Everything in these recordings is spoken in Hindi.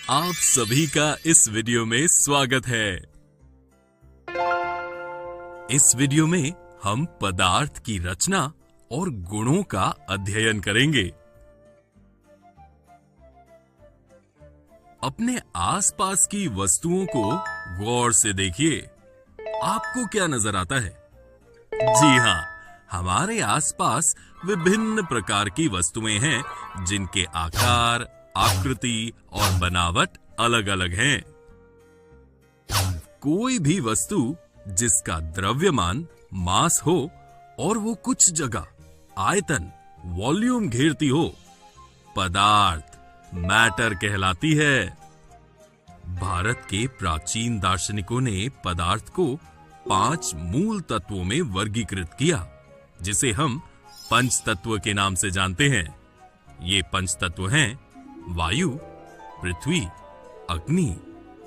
आप सभी का इस वीडियो में स्वागत है। इस वीडियो में हम पदार्थ की रचना और गुणों का अध्ययन करेंगे। अपने आसपास की वस्तुओं को गौर से देखिए। आपको क्या नजर आता है? जी हां, हमारे आसपास विभिन्न प्रकार की वस्तुएं हैं जिनके आकार, आकृति और बनावट अलग-अलग हैं। कोई भी वस्तु जिसका द्रव्यमान मास हो और वो कुछ जगह आयतन वॉल्यूम घेरती हो, पदार्थ मैटर कहलाती है। भारत के प्राचीन दार्शनिकों ने पदार्थ को 5 मूल तत्वों में वर्गीकृत किया, जिसे हम पंच तत्व के नाम से जानते हैं। ये पंच तत्व हैं वायु, पृथ्वी, अग्नि,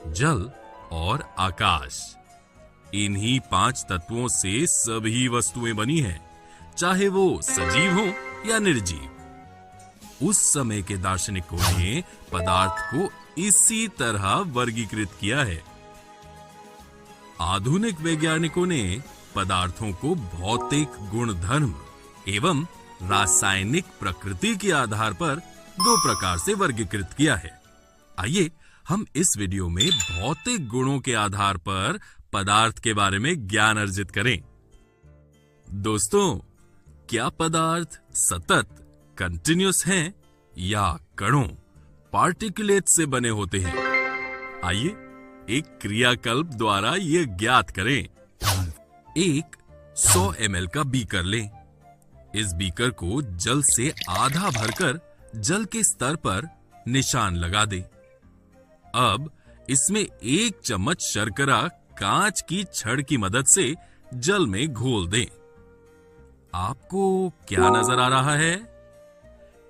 जल और आकाश। इन्हीं 5 तत्वों से सभी वस्तुएं बनी हैं, चाहे वो सजीव हो या निर्जीव। उस समय के दार्शनिकों ने पदार्थ को इसी तरह वर्गीकृत किया है। आधुनिक वैज्ञानिकों ने पदार्थों को भौतिक गुणधर्म एवं रासायनिक प्रकृति के आधार पर 2 प्रकार से वर्गीकृत किया है। आइए हम इस वीडियो में भौतिक गुणों के आधार पर पदार्थ के बारे में ज्ञान अर्जित करें। दोस्तों, क्या पदार्थ सतत कंटिन्यूअस हैं या कणों पार्टिकुलेट से बने होते हैं? आइए एक क्रियाकल्प द्वारा यह ज्ञात करें। एक 100 ml का बीकर लें। इस बीकर को जल से आधा भरकर जल के स्तर पर निशान लगा दें। अब इसमें 1 चम्मच शर्करा कांच की छड़ की मदद से जल में घोल दें। आपको क्या नजर आ रहा है?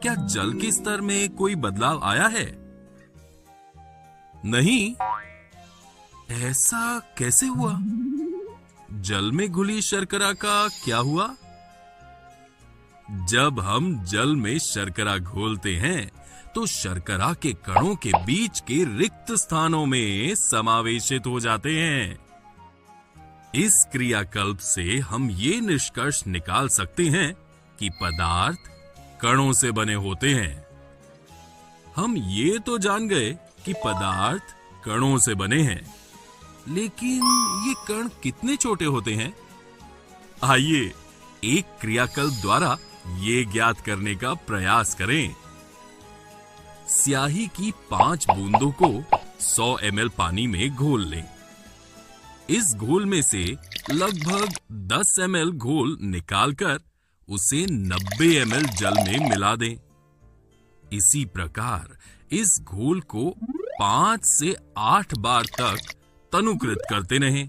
क्या जल के स्तर में कोई बदलाव आया है? नहीं। ऐसा कैसे हुआ? जल में घुली शर्करा का क्या हुआ? जब हम जल में शर्करा घोलते हैं तो शर्करा के कणों के बीच के रिक्त स्थानों में समावेशित हो जाते हैं। इस क्रियाकल्प से हम ये निष्कर्ष निकाल सकते हैं कि पदार्थ कणों से बने होते हैं। हम ये तो जान गए कि पदार्थ कणों से बने हैं, लेकिन ये कण कितने छोटे होते हैं? आइए एक क्रियाकल्प द्वारा ये ज्ञात करने का प्रयास करें। स्याही की 5 बूंदों को 100 ml पानी में घोल लें। इस घोल में से लगभग 10 ml घोल निकालकर उसे 90 ml जल में मिला दें। इसी प्रकार इस घोल को 5 से 8 बार तक तनुकृत करते रहें।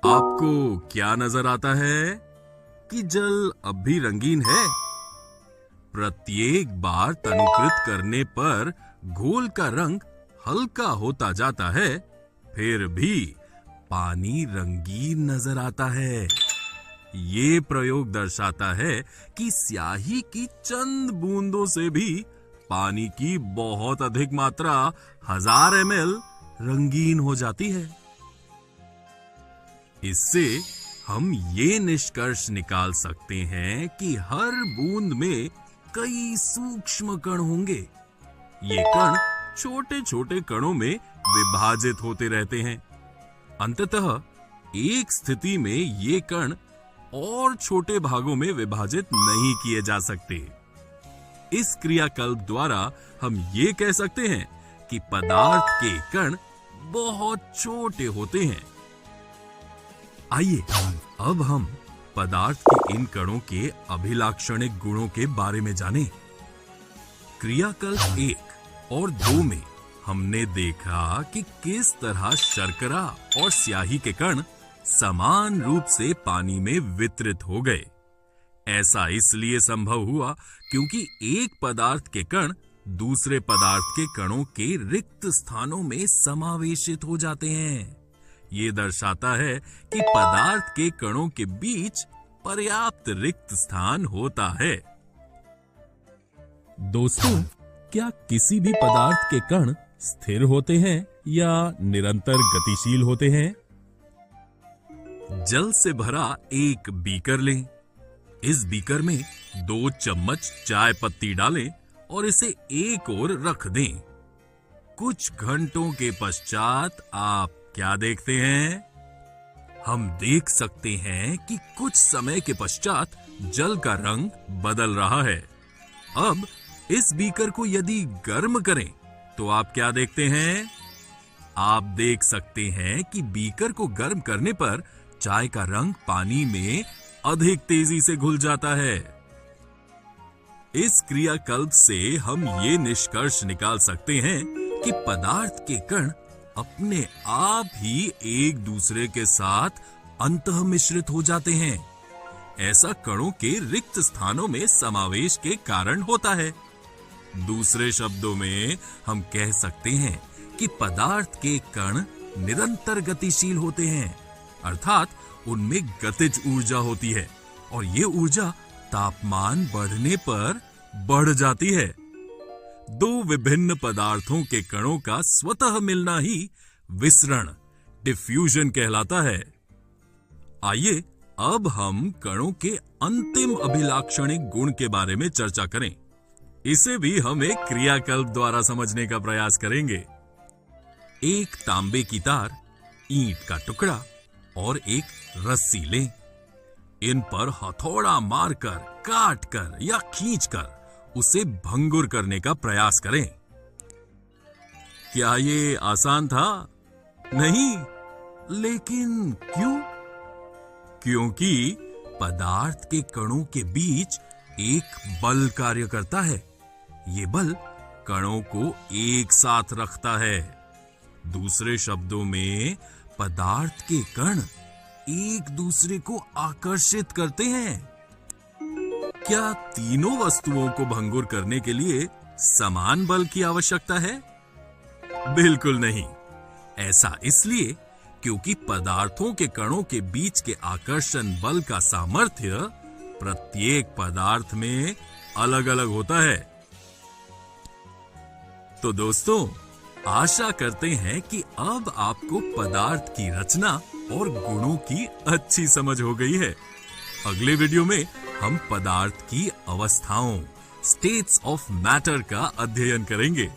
आपको क्या नजर आता है कि जल अब भी रंगीन है? प्रत्येक बार तनुकृत करने पर घोल का रंग हल्का होता जाता है, फिर भी पानी रंगीन नजर आता है। ये प्रयोग दर्शाता है कि स्याही की चंद बूंदों से भी पानी की बहुत अधिक मात्रा 1000 ml रंगीन हो जाती है। इससे हम ये निष्कर्ष निकाल सकते हैं कि हर बूंद में कई सूक्ष्म कण होंगे। ये कण छोटे छोटे कणों में विभाजित होते रहते हैं। अंततः एक स्थिति में ये कण और छोटे भागों में विभाजित नहीं किए जा सकते। इस क्रियाकल्प द्वारा हम ये कह सकते हैं कि पदार्थ के कण बहुत छोटे होते हैं। आइए अब हम पदार्थ के इन कणों के अभिलाक्षणिक गुणों के बारे में जानें। क्रियाकल्प 1 और 2 में हमने देखा कि किस तरह शर्करा और स्याही के कण समान रूप से पानी में वितरित हो गए। ऐसा इसलिए संभव हुआ क्योंकि एक पदार्थ के कण दूसरे पदार्थ के कणों के रिक्त स्थानों में समावेशित हो जाते हैं। ये दर्शाता है कि पदार्थ के कणों के बीच पर्याप्त रिक्त स्थान होता है। दोस्तों, क्या किसी भी पदार्थ के कण स्थिर होते हैं या निरंतर गतिशील होते हैं? जल से भरा एक बीकर लें। इस बीकर में 2 चम्मच चाय पत्ती डालें और इसे एक ओर रख दें। कुछ घंटों के पश्चात आप क्या देखते हैं? हम देख सकते हैं कि कुछ समय के पश्चात जल का रंग बदल रहा है। अब इस बीकर को यदि गर्म करें तो आप क्या देखते हैं? आप देख सकते हैं कि बीकर को गर्म करने पर चाय का रंग पानी में अधिक तेजी से घुल जाता है। इस क्रियाकल्प से हम ये निष्कर्ष निकाल सकते हैं कि पदार्थ के कण अपने आप ही एक दूसरे के साथ अंतः मिश्रित हो जाते हैं। ऐसा कणों के रिक्त स्थानों में समावेश के कारण होता है। दूसरे शब्दों में हम कह सकते हैं कि पदार्थ के कण निरंतर गतिशील होते हैं, अर्थात उनमें गतिज ऊर्जा होती है और ये ऊर्जा तापमान बढ़ने पर बढ़ जाती है। 2 विभिन्न पदार्थों के कणों का स्वतः मिलना ही विसरण, डिफ्यूजन कहलाता है। आइए अब हम कणों के अंतिम अभिलाक्षणिक गुण के बारे में चर्चा करें। इसे भी हम एक क्रियाकल्प द्वारा समझने का प्रयास करेंगे। एक तांबे की तार, ईंट का टुकड़ा और एक रस्सी लें। इन पर हथौड़ा मारकर, काटकर या खींचकर उसे भंगुर करने का प्रयास करें। क्या ये आसान था? नहीं। लेकिन क्यों? क्योंकि पदार्थ के कणों के बीच एक बल कार्य करता है। ये बल कणों को एक साथ रखता है। दूसरे शब्दों में पदार्थ के कण एक दूसरे को आकर्षित करते हैं। क्या तीनों वस्तुओं को भंगुर करने के लिए समान बल की आवश्यकता है? बिल्कुल नहीं। ऐसा इसलिए क्योंकि पदार्थों के कणों के बीच के आकर्षण बल का सामर्थ्य प्रत्येक पदार्थ में अलग अलग होता है। तो दोस्तों, आशा करते हैं कि अब आपको पदार्थ की रचना और गुणों की अच्छी समझ हो गई है। अगले वीडियो में हम पदार्थ की अवस्थाओं, स्टेट्स ऑफ मैटर का अध्ययन करेंगे।